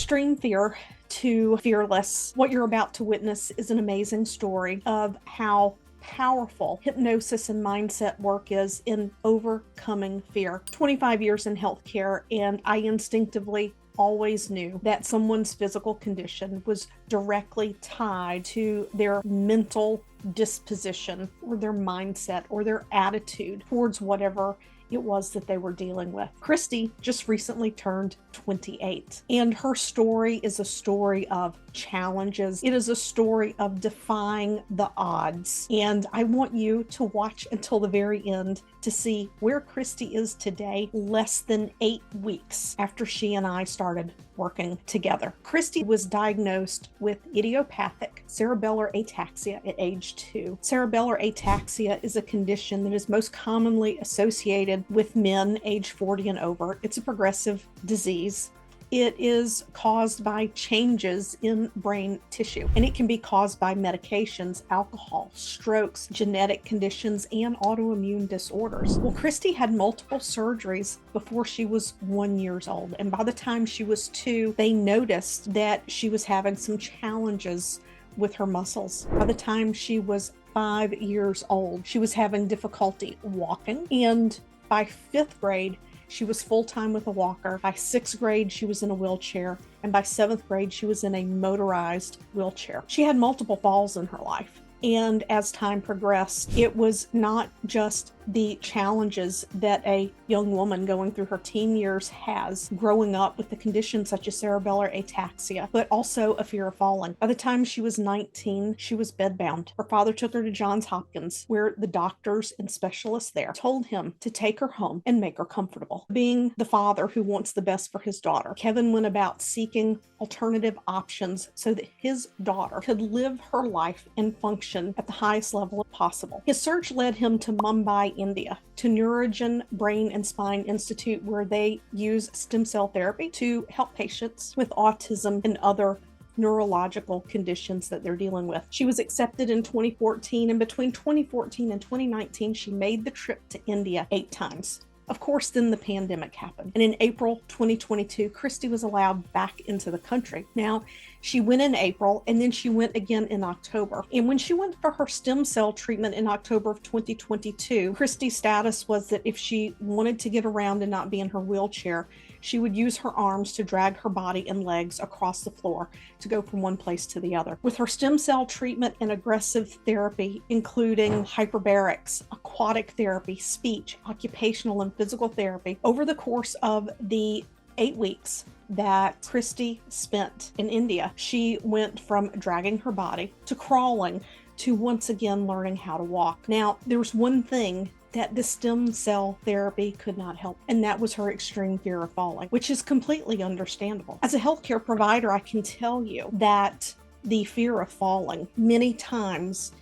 extreme fear to fearless. What you're about to witness is an amazing story of how powerful hypnosis and mindset work is in overcoming fear. 25 years in healthcare, and I instinctively always knew that someone's physical condition was directly tied to their mental disposition or their mindset or their attitude towards whatever it was that they were dealing with. Christie just recently turned 28, and her story is a story of challenges. It is a story of defying the odds. And I want you to watch until the very end to see where Christie is today, less than 8 weeks after she and I started working together. Christie was diagnosed with idiopathic cerebellar ataxia at age 2. Cerebellar ataxia is a condition that is most commonly associated with men age 40 and over. It's a progressive disease. It is caused by changes in brain tissue, and it can be caused by medications, alcohol, strokes, genetic conditions, and autoimmune disorders. Well, Christie had multiple surgeries before she was 1 year old, and by the time she was 2, they noticed that she was having some challenges with her muscles. By the time she was 5 years old, she was having difficulty walking, and by 5th grade, she was full-time with a walker. By 6th grade, she was in a wheelchair. And by 7th grade, she was in a motorized wheelchair. She had multiple falls in her life. And as time progressed, it was not just the challenges that a young woman going through her teen years has growing up with a condition such as cerebellar ataxia, but also a fear of falling. By the time she was 19, she was bedbound. Her father took her to Johns Hopkins, where the doctors and specialists there told him to take her home and make her comfortable. Being the father who wants the best for his daughter, Kevin went about seeking alternative options so that his daughter could live her life and function at the highest level possible. His search led him to Mumbai, India, to Neurogen Brain and Spine Institute, where they use stem cell therapy to help patients with autism and other neurological conditions that they're dealing with. She was accepted in 2014, and between 2014 and 2019, she made the trip to India 8 times. Of course, then the pandemic happened. And in April 2022, Christie was allowed back into the country. Now, she went in April, and then she went again in October. And when she went for her stem cell treatment in October of 2022, Christie's status was that if she wanted to get around and not be in her wheelchair, she would use her arms to drag her body and legs across the floor to go from one place to the other. With her stem cell treatment and aggressive therapy, including hyperbarics, aquatic therapy, speech, occupational and physical therapy, over the course of the 8 weeks that Christie spent in India, she went from dragging her body to crawling to once again learning how to walk. Now, there was one thing that the stem cell therapy could not help, and that was her extreme fear of falling, which is completely understandable. As a healthcare provider, I can tell you that the fear of falling many times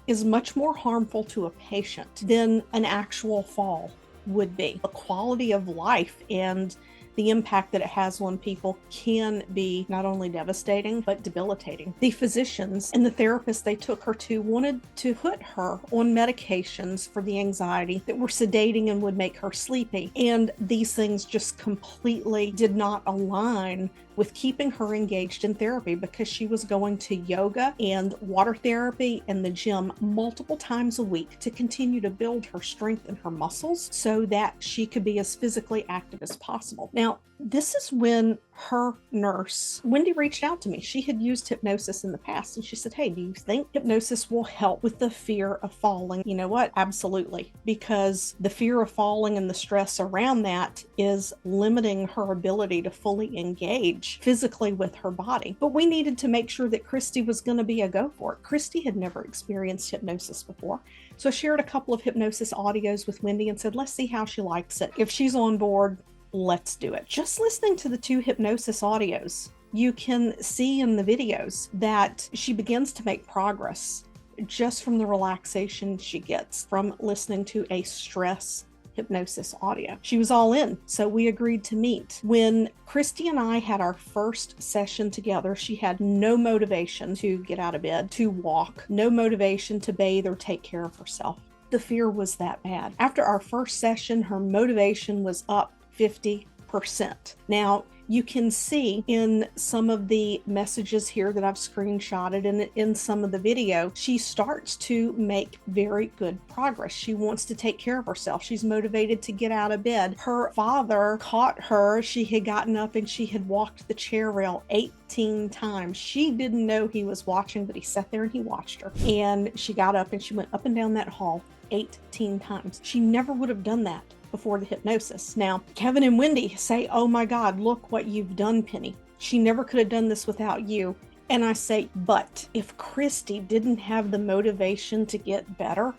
is much more harmful to a patient than an actual fall would be. The quality of life and the impact that it has on people can be not only devastating, but debilitating. The physicians and the therapists they took her to wanted to put her on medications for the anxiety that were sedating and would make her sleepy. And these things just completely did not align with keeping her engaged in therapy, because she was going to yoga and water therapy and the gym multiple times a week to continue to build her strength and her muscles so that she could be as physically active as possible. Now, this is when her nurse, Wendy, reached out to me. She had used hypnosis in the past, and she said, "Hey, do you think hypnosis will help with the fear of falling?" You know what? Absolutely. Because the fear of falling and the stress around that is limiting her ability to fully engage physically with her body. But we needed to make sure that Christie was going to be a go for it. Christie had never experienced hypnosis before. So I shared a couple of hypnosis audios with Wendy and said, let's see how she likes it. If she's on board, let's do it. Just listening to the 2 hypnosis audios, you can see in the videos that she begins to make progress just from the relaxation she gets from listening to a stress hypnosis audio. She was all in, so we agreed to meet. When Christie and I had our first session together, she had no motivation to get out of bed, to walk, no motivation to bathe or take care of herself. The fear was that bad. After our first session, her motivation was up 50%. Now, You can see in some of the messages here that I've screenshotted and in some of the video, she starts to make very good progress. She wants to take care of herself. She's motivated to get out of bed. Her father caught her. She had gotten up and she had walked the chair rail 18 times. She didn't know he was watching, but he sat there and he watched her. And she got up and she went up and down that hall 18 times. She never would have done that before the hypnosis. Now, Kevin and Wendy say, "Oh my God, look what you've done, Penny. She never could have done this without you." And I say, but if Christie didn't have the motivation to get better,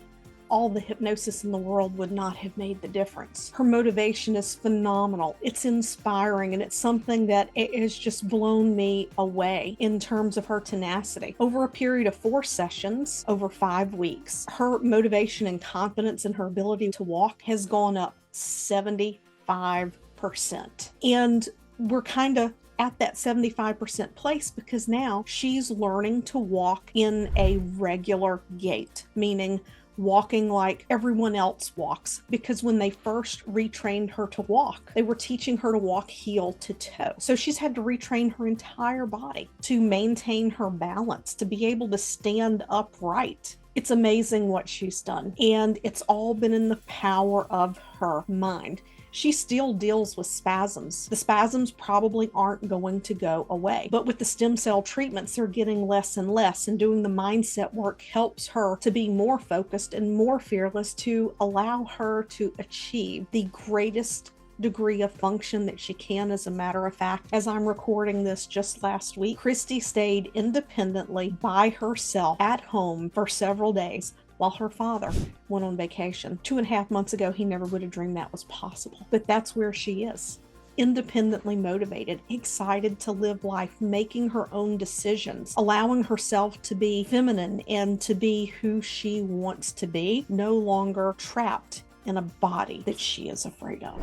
all the hypnosis in the world would not have made the difference. Her motivation is phenomenal. It's inspiring, and it's something that it has just blown me away in terms of her tenacity. Over a period of 4 sessions, over 5 weeks, her motivation and confidence in her ability to walk has gone up 75%. And we're kind of at that 75% place because now she's learning to walk in a regular gait, meaning walking like everyone else walks, because when they first retrained her to walk, they were teaching her to walk heel to toe. So she's had to retrain her entire body to maintain her balance, to be able to stand upright. It's amazing what she's done, and it's all been in the power of her mind. She still deals with spasms. The spasms probably aren't going to go away, but with the stem cell treatments, they're getting less and less, and doing the mindset work helps her to be more focused and more fearless, to allow her to achieve the greatest degree of function that she can. As a matter of fact, as I'm recording this just last week, Christie stayed independently by herself at home for several days while her father went on vacation. 2.5 months ago, he never would have dreamed that was possible. But that's where she is. Independently motivated, excited to live life, making her own decisions, allowing herself to be feminine and to be who she wants to be, no longer trapped in a body that she is afraid of.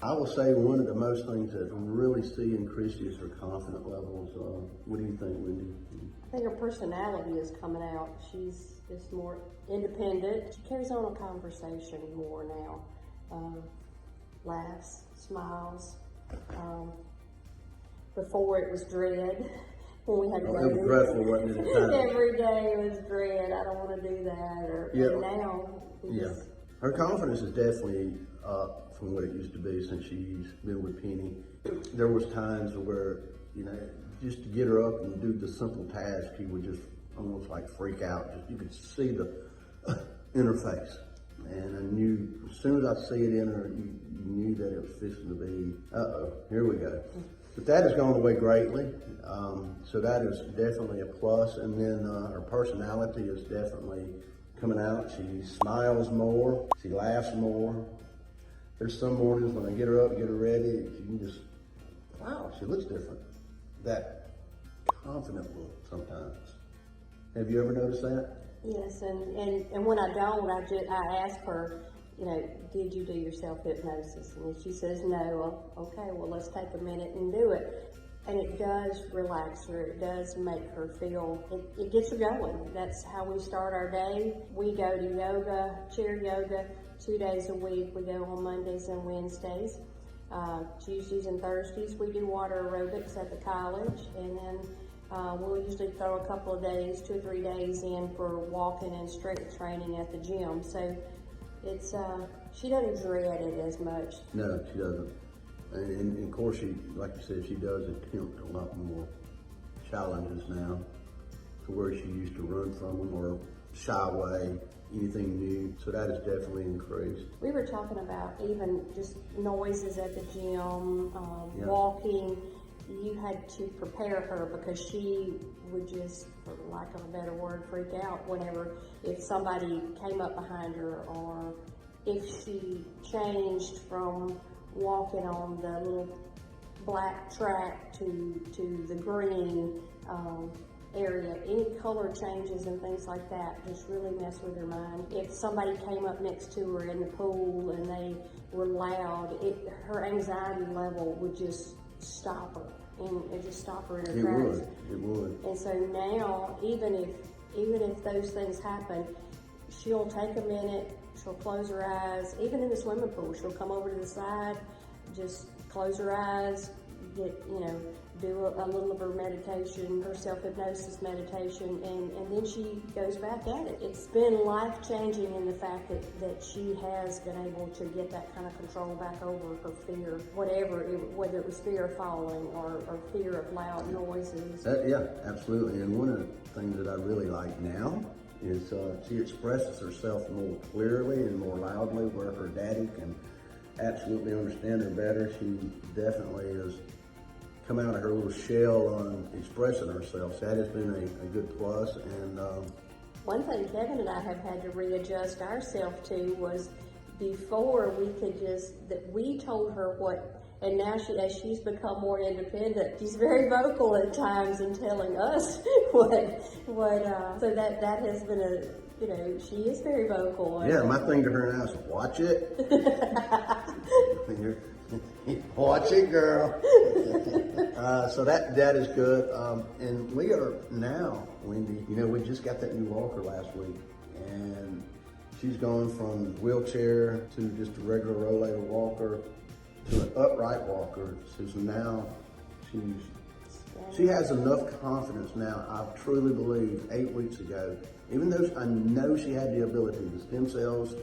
I will say one of the most things that I really see in Christie is her confidence levels. What do you think, Wendy? I think her personality is coming out. She's just more independent. She carries on a conversation more now. Laughs, smiles. Before it was dread. When we had to go it was dreadful, wasn't it? Every day it was dread. I don't want to do that. And now, her confidence is definitely up from what it used to be since she's been with Penny. There was times where, just to get her up and do the simple task, she would just almost like freak out. You could see the in her face. And I knew, as soon as I see it in her, you knew that it was fixing to be, here we go. But that has gone away greatly. So that is definitely a plus. And then her personality is definitely coming out. She smiles more. She laughs more. There's some mornings when I get her up, get her ready, she can just, wow, she looks different. That confident look sometimes. Have you ever noticed that? Yes, and when I don't, I ask her, did you do your self-hypnosis? And if she says no, okay, well, let's take a minute and do it. And it does relax her. It does make her feel, it gets her going. That's how we start our day. We go to yoga, chair yoga, 2 days a week. We go on Mondays and Wednesdays. Tuesdays and Thursdays we do water aerobics at the college, and then we'll usually throw a couple of days, 2 or 3 days in for walking and strength training at the gym. So it's she doesn't dread it as much. No, she doesn't. And of course, she, like you said, she does attempt a lot more challenges now, to where she used to run from them or shy away, anything new. So that has definitely increased. We were talking about even just noises at the gym, walking. You had to prepare her because she would just, for lack of a better word, freak out whenever, if somebody came up behind her, or if she changed from walking on the little black track to the green area. Any color changes and things like that just really mess with her mind. If somebody came up next to her in the pool and they were loud, her anxiety level would just stop her, and it just stop her in her tracks. It would. And so now, even if those things happen, she'll take a minute, she'll close her eyes. Even in the swimming pool, she'll come over to the side, just close her eyes, do a little of her meditation, her self-hypnosis meditation, and then she goes back at it. It's been life-changing in the fact that she has been able to get that kind of control back over her fear, whether it was fear of falling or fear of loud noises. Yeah, absolutely. And one of the things that I really like now is she expresses herself more clearly and more loudly, where her daddy can absolutely understand her better. She definitely has come out of her little shell on expressing herself. So that has been a good plus. And one thing Kevin and I have had to readjust ourselves to was before we told her what, and now as she's become more independent, she's very vocal at times in telling us so that has been she is very vocal. Yeah, my thing to her now is watch it. Watch it, girl. So that is good. And we are now, Wendy, we just got that new walker last week, and she's gone from wheelchair to just a regular rollator walker to an upright walker. So now she has enough confidence now. I truly believe 8 weeks ago, even though I know she had the ability, the stem cells,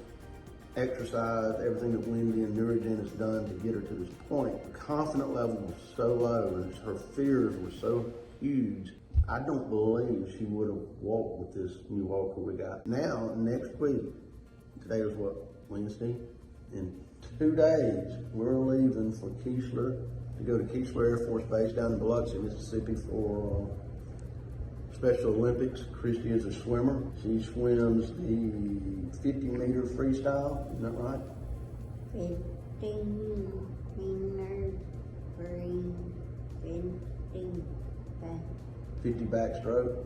exercise, everything that Wendy and Neurogen has done to get her to this point, the confidence level was so low and her fears were so huge, I don't believe she would have walked with this new walker we got. Now, next week, today is what, Wednesday? In 2 days, we're leaving for Keesler to go to Keesler Air Force Base down in Biloxi, Mississippi for Special Olympics. Christie is a swimmer. She swims the 50-meter freestyle. Isn't that right? 50 backstroke.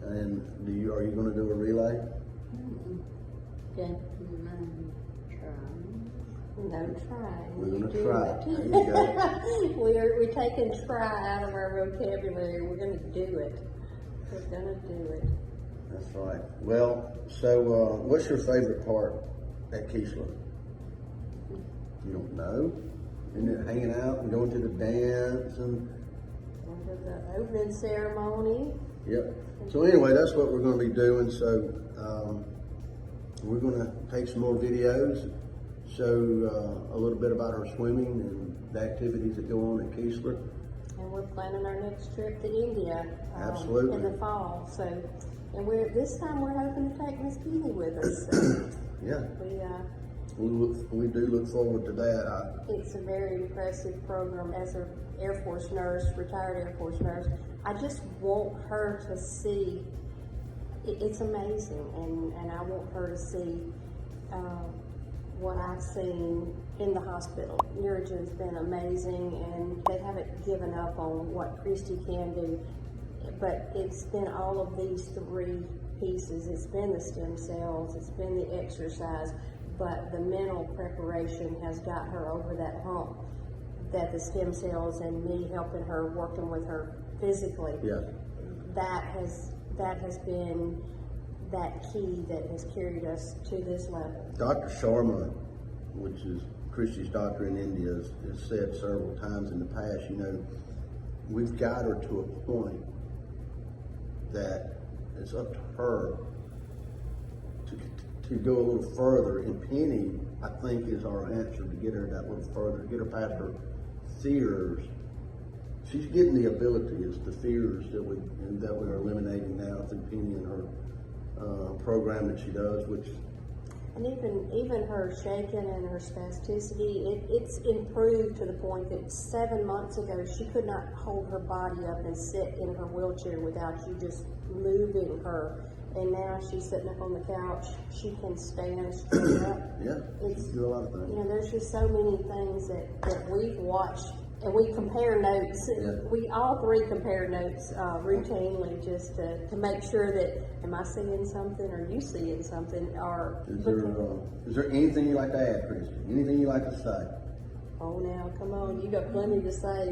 And are you going to do a relay? No trying. We're going to try. There you go. We're taking try out of our vocabulary. We're going to do it. We're going to do it. That's right. Well, so what's your favorite part at Keesler? You don't know? Isn't it hanging out and going to the dance and Going to the opening ceremony. Yep. So anyway, that's what we're going to be doing. So we're going to take some more videos, show a little bit about her swimming and the activities that go on at Keesler. And we're planning our next trip to India. Absolutely. In the fall. So, and this time we're hoping to take Miss Penny with us. So Yeah. we We do look forward to that. It's a very impressive program. As an Air Force nurse, retired Air Force nurse, I just want her to see, it's amazing, and I want her to see what I've seen in the hospital. Neurogen's been amazing, and they haven't given up on what Christie can do, but it's been all of these three pieces. It's been the stem cells, it's been the exercise, but the mental preparation has got her over that hump, that the stem cells and me helping her, working with her physically, Yeah. that has been that key that has carried us to this level. Dr. Sharma, which is Christie's doctor in India, has said several times in the past, we've got her to a point that it's up to her to go a little further. And Penny, I think, is our answer to get her that little further, get her past her fears. She's getting the ability. It's the fears that we're eliminating now through Penny and her program that she does, which. And even her shaking and her spasticity, it's improved to the point that 7 months ago she could not hold her body up and sit in her wheelchair without you just moving her. And now she's sitting up on the couch. She can stand straight up. Yeah, she can do a lot of things. There's just so many things that we've watched, and we compare notes. Yeah. We all three compare notes routinely just to make sure that, am I seeing something, or you seeing something, or is there anything you'd like to add, Christie? Anything you'd like to say? Oh, now come on, you got plenty to say.